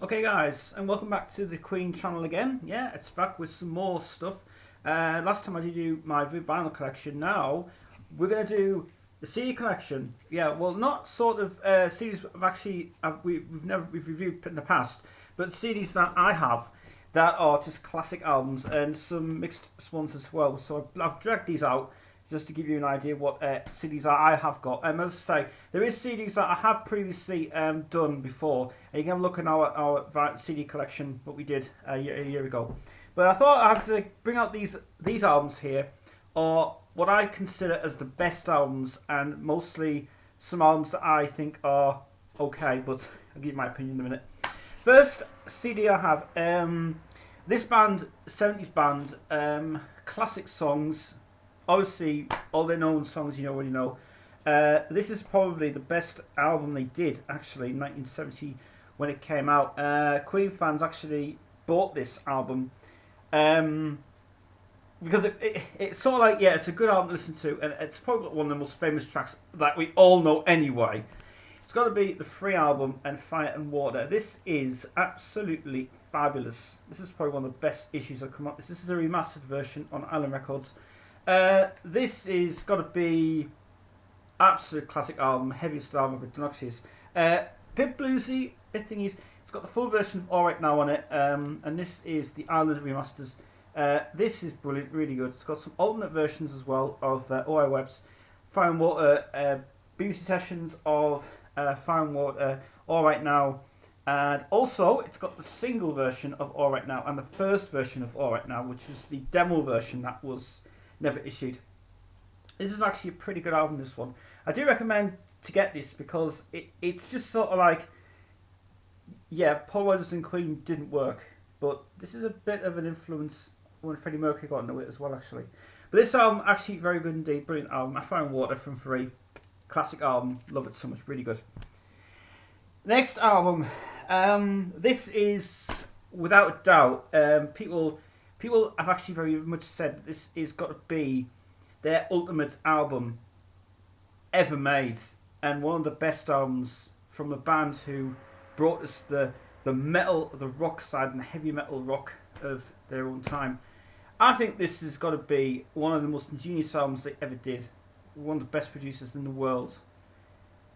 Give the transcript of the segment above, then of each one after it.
Okay guys, and welcome back to the Queen channel again. Yeah, it's back with some more stuff. Last time I did do my vinyl collection. Now we're going to do the CD collection. Yeah, well, not sort of CDs we've reviewed in the past, but CDs that I have that are just classic albums and some mixed ones as well. So I've dragged these out just to give you an idea of what CDs I have got. As I say, there is CDs that I have previously done before, and you can have a look at our CD collection, what we did a year ago. But I thought I had to bring out these albums here, are what I consider as the best albums, and mostly some albums that I think are okay, but I'll give you my opinion in a minute. First CD I have, this band, 70s band, classic songs. Obviously, all their known songs you already know. This is probably the best album they did, actually, in 1970 when it came out. Queen fans actually bought this album because it's sort of like, yeah, it's a good album to listen to, and it's probably one of the most famous tracks that we all know anyway. It's got to be the Free album and Fire and Water. This is absolutely fabulous. This is probably one of the best issues that come up. This is a remastered version on Island Records. This is got to be absolute classic album, heaviest album of Denoxious. Bit bluesy, bit thingy. It's got the full version of All Right Now on it, and this is the Island remasters. This is brilliant, really good. It's got some alternate versions as well of All Right Webs, Fire and Water, BBC sessions of Fire and Water, All Right Now, and also it's got the single version of All Right Now and the first version of All Right Now, which is the demo version that was never issued. This is actually a pretty good album, this one. I do recommend to get this because it's just sort of like, yeah, Paul Rodgers and Queen didn't work, but this is a bit of an influence when Freddie Mercury got into it as well, actually. But this album, actually very good indeed, brilliant album. I Found Water from Free, classic album, love it so much, really good. Next album, this is without a doubt, people have actually very much said that this is got to be their ultimate album ever made, and one of the best albums from a band who brought us the metal, the rock side, and the heavy metal rock of their own time. I think this has got to be one of the most ingenious albums they ever did. One of the best producers in the world,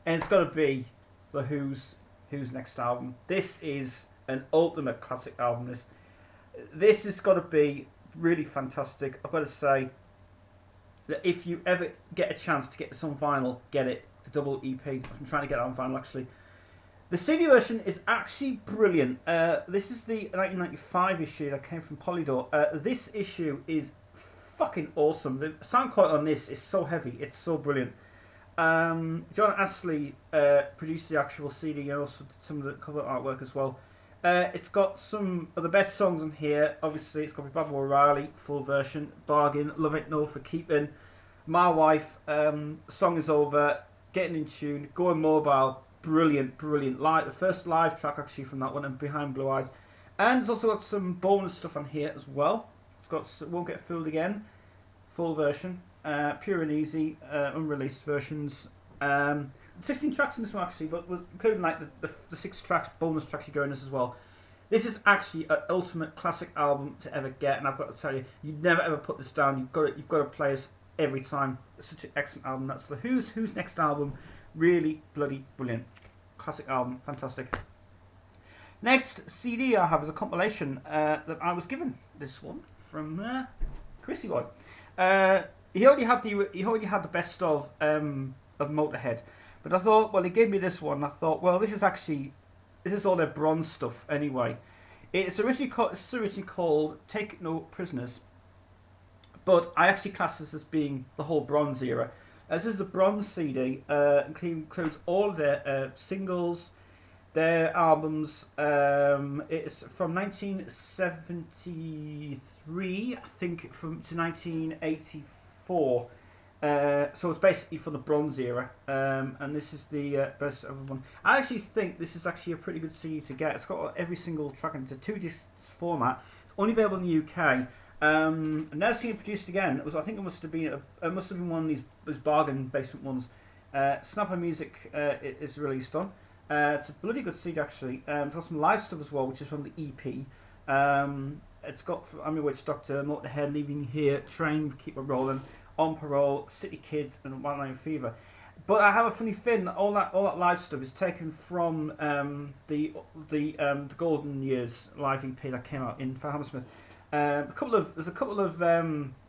and it's got to be the Who's next album. This is an ultimate classic album. This has got to be really fantastic. I've got to say that if you ever get a chance to get this on vinyl, get it. The double EP. I'm trying to get it on vinyl, actually. The CD version is actually brilliant. This is the 1995 issue that came from Polydor. This issue is fucking awesome. The sound quality on this is so heavy. It's so brilliant. John Astley produced the actual CD and also did some of the cover artwork as well. It's got some of the best songs on here. Obviously, it's got Bob O'Reilly, full version, Bargain, Love Ain't No for Keeping, My Wife, Song Is Over, Getting in Tune, Going Mobile, brilliant, brilliant. The first live track actually from that one, and Behind Blue Eyes. And it's also got some bonus stuff on here as well. It's got Won't Get Fooled Again, full version, Pure and Easy, unreleased versions. 16 tracks in this one actually, but including like the 6 tracks, bonus tracks you go in this as well. This is actually an ultimate classic album to ever get, and I've got to tell you, you'd never ever put this down. You've got to play this every time. It's such an excellent album. That's the Who's next album. Really bloody brilliant, classic album, fantastic. Next CD I have is a compilation that I was given. This one from Chrissy Boy. He already had the best of Motorhead. But I thought, well, he gave me this one. I thought, well, this is all their bronze stuff anyway. It's originally called Take No Prisoners, but I actually class this as being the whole bronze era. This is the bronze CD. Includes all their singles, their albums. It's from 1973, I think, to 1984. So it's basically for the bronze era, and this is the best ever one. I actually think this is actually a pretty good CD to get. It's got every single track, and it's a 2-disc format. It's only available in the UK. I've never seen it produced again. I think it must have been one of these bargain basement ones. Snapper Music is released on. It's a bloody good CD actually. It's got some live stuff as well, which is from the EP. It's got I'm Your Witch Doctor, Motorhead, Leaving Here, Train, Keep It Rolling, On Parole, City Kids, and One Night Fever. But I have a funny feeling that all that live stuff is taken from the Golden Years live EP that came out in for Hammersmith. There's a couple of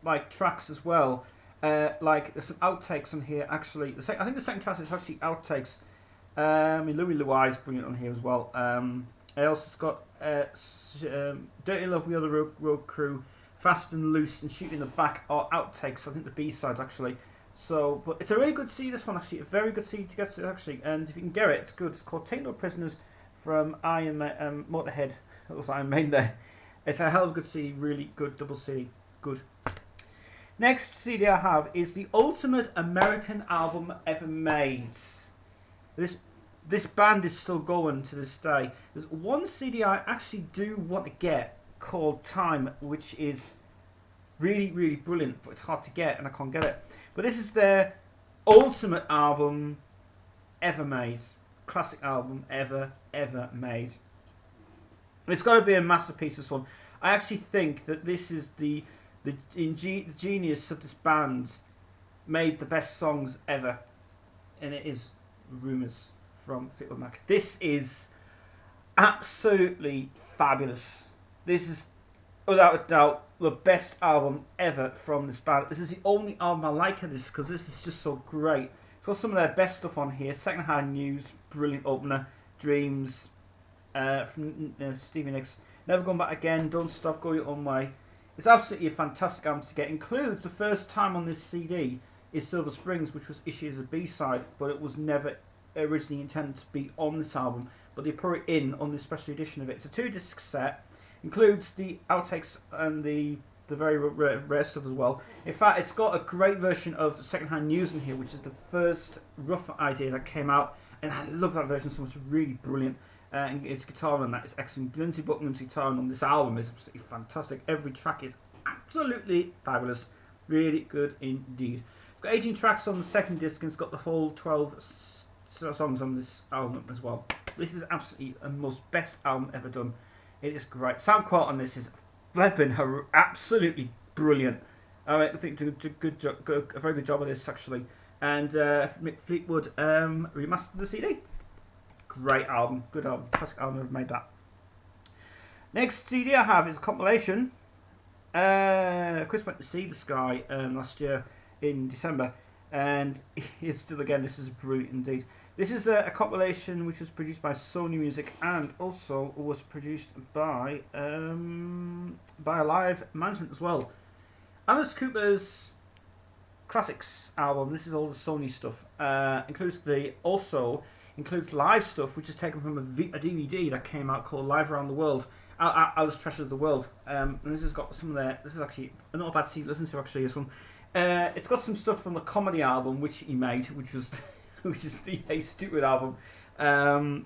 like tracks as well. Like there's some outtakes on here actually. I think the second track is actually outtakes. Louis Louise bringing it on here as well. I also got Dirty Love with the Other Road Crew, Fast and Loose, and Shoot in the Back are outtakes. I think the B-sides actually. So, but it's a really good CD, this one actually, a very good CD to get to actually, and if you can get it, it's good. It's called Take No Prisoners from Motorhead. That was Iron Maiden there. It's a hell of a good CD, really good double CD, good. Next CD I have is the ultimate American album ever made. This band is still going to this day. There's one CD I actually do want to get called Time, which is really, really brilliant, but it's hard to get and I can't get it. But this is their ultimate album ever made. Classic album ever made. And it's got to be a masterpiece, this one. I actually think that this is the genius of this band made the best songs ever. And it is Rumours from Fleetwood Mac. This is absolutely fabulous. This is, without a doubt, the best album ever from this band. This is the only album I like of this because this is just so great. It's got some of their best stuff on here. Secondhand News, brilliant opener. Dreams from Stevie Nicks. Never Gone Back Again, Don't Stop, Go Your Own Way. It's absolutely a fantastic album to get. Includes the first time on this CD is Silver Springs, which was issued as a B-side, but it was never originally intended to be on this album, but they put it in on this special edition of it. It's a 2-disc set, includes the outtakes and the very rare stuff as well. In fact, it's got a great version of Secondhand News in here, which is the first rough idea that came out, and I love that version so much. It's really brilliant. And its guitar on that is excellent. Lindsey Buckingham's guitar on this album is absolutely fantastic. Every track is absolutely fabulous. Really good indeed. It's got 18 tracks on the second disc, and it's got the whole 12 songs on this album as well. This is absolutely the most best album ever done. It is great. Sound quality on this is flipping absolutely brilliant. I think did a very good job of this actually. And Fleetwood remastered the CD. Great album, good album, classic album. I've made that. Next CD I have is a compilation. Chris went to see the Sky last year in December, and it's still again. This is brilliant indeed. This is a compilation which was produced by Sony Music and also was produced by Alive Management as well. Alice Cooper's Classiks album. This is all the Sony stuff. Includes live stuff, which is taken from a DVD that came out called Live Around the World. Alice Treasures the World. And this has got some of their. This is actually not a bad CD to listen to. Actually, this one. It's got some stuff from the comedy album which he made, which is the Hey Stupid album,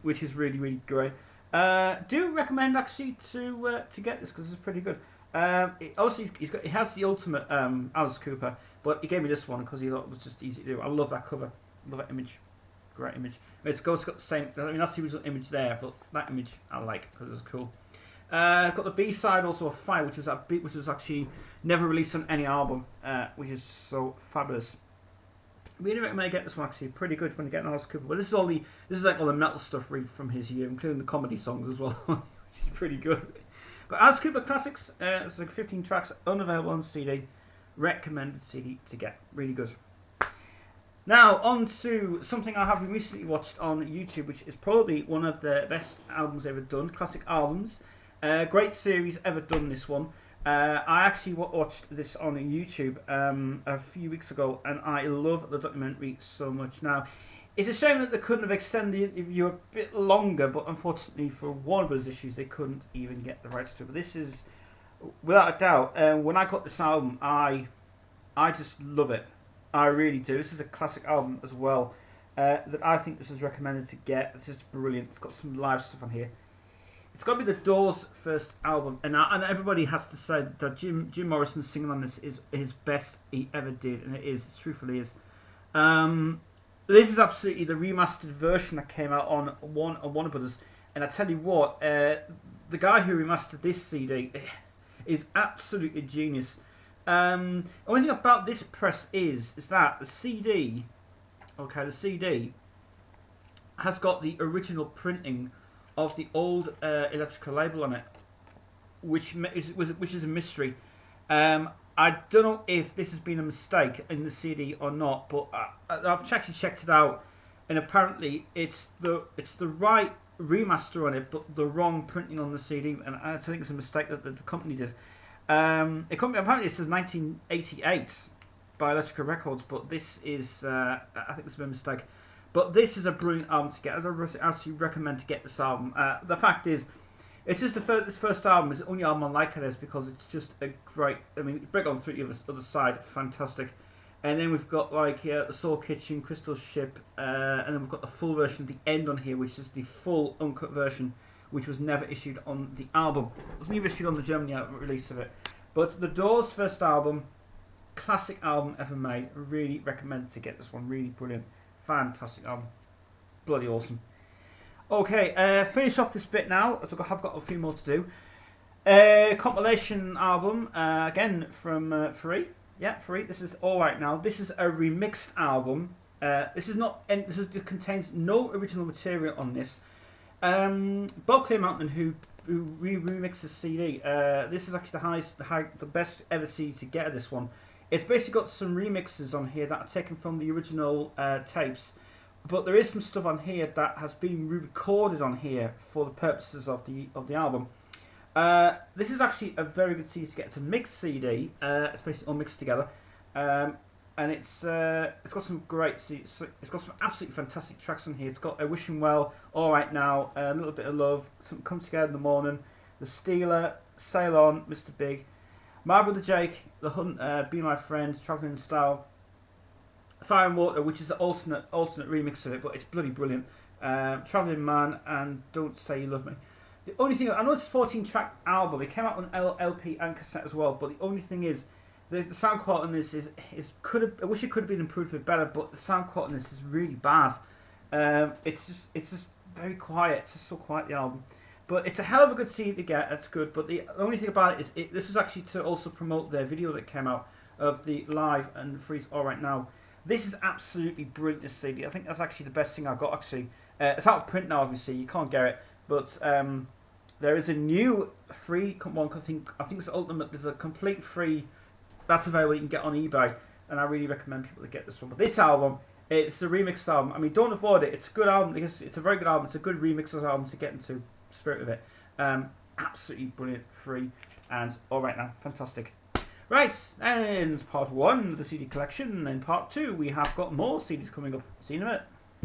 which is really great. Do recommend actually to get this because it's pretty good. Obviously, he has the ultimate Alice Cooper, but he gave me this one because he thought it was just easy to do. I love that cover, love that image, great image. It's got the same. I mean, that's the original image there, but that image I like because it's cool. Got the B side also of Fire, which was actually never released on any album, which is so fabulous. Really recommend you get this one actually, pretty good when you get an Alice Cooper. But this is like all the metal stuff from his year, including the comedy songs as well, which is pretty good. But Alice Cooper Classiks, it's like 15 tracks, unavailable on CD, recommended CD to get, really good. Now on to something I have recently watched on YouTube, which is probably one of the best albums ever done, classic albums. Great series ever done, this one. I actually watched this on YouTube a few weeks ago, and I love the documentary so much. Now, it's a shame that they couldn't have extended the interview a bit longer, but unfortunately for Warner Bros. Issues, they couldn't even get the rights to it. But this is, without a doubt, when I got this album, I just love it. I really do. This is a classic album as well, that I think this is recommended to get. It's just brilliant. It's got some live stuff on here. It's got to be the Doors' first album, and everybody has to say that Jim Morrison singing on this is his best he ever did, and it is, it truthfully is. This is absolutely the remastered version that came out on Warner Brothers, and I tell you what, the guy who remastered this CD is absolutely genius. Only thing about this press is that the CD, okay, the CD has got the original printing of the old electrical label on it, which is a mystery. I don't know if this has been a mistake in the CD or not, but I've actually checked it out, and apparently it's the right remaster on it, but the wrong printing on the CD, and I think it's a mistake that the company did. Apparently it says 1988 by Electrical Records, but this is I think this has been a mistake. But this is a brilliant album to get. I absolutely recommend to get this album. The fact is, it's just this first album is the only album I like of this because it's just a great. I mean, break on through the other side, fantastic. And then we've got like the Soul Kitchen, Crystal Ship, and then we've got the full version at the end on here, which is the full uncut version, which was never issued on the album. It was never issued on the Germany release of it. But the Doors' first album, classic album ever made. Really recommend to get this one. Really brilliant, fantastic album, bloody awesome. Okay, finish off this bit now, as I've got a few more to do. Compilation album, again from Free. Yeah, Free. This is Alright Now. This is a remixed album. This it contains no original material on this. Bob Clear Mountain, who remixed the CD. This is actually the best ever CD to get of this one. It's basically got some remixes on here that are taken from the original tapes. But there is some stuff on here that has been re-recorded on here for the purposes of the album. This is actually a very good CD to get. It's a mixed CD. It's basically all mixed together, and it's got some great. It's got some absolutely fantastic tracks on here. It's got Wishing Well, All Right Now, A Little Bit of Love, Something Come Together in the Morning, The Stealer, Sail On, Mr. Big, My Brother Jake, The Hunt, Be My Friend, Travelling in Style, Fire and Water, which is an alternate remix of it, but it's bloody brilliant. Travelling Man and Don't Say You Love Me. The only thing, I know it's a 14-track album. It came out on LP and cassette as well, but the only thing is, the sound quality on this I wish it could have been improved a bit better, but the sound quality on this is really bad. It's just very quiet. It's just so quiet, the album. But it's a hell of a good CD to get. It's good, but the only thing about it is this was actually to also promote their video that came out of the live and Freeze All Right Now. This is absolutely brilliant, this CD. I think that's actually the best thing I got, actually. It's out of print now, obviously. You can't get it. But there is a new free one. I think it's Ultimate. There's a complete free that's available. You can get on eBay, and I really recommend people to get this one. But this album, it's a remixed album. I mean, don't avoid it. It's a good album because it's a very good album. It's a good remixers album to get into the spirit of it. Absolutely brilliant, free, and all right now, fantastic. Right, and part 1 of the CD collection. And in part 2, we have got more CDs coming up. See you in a minute.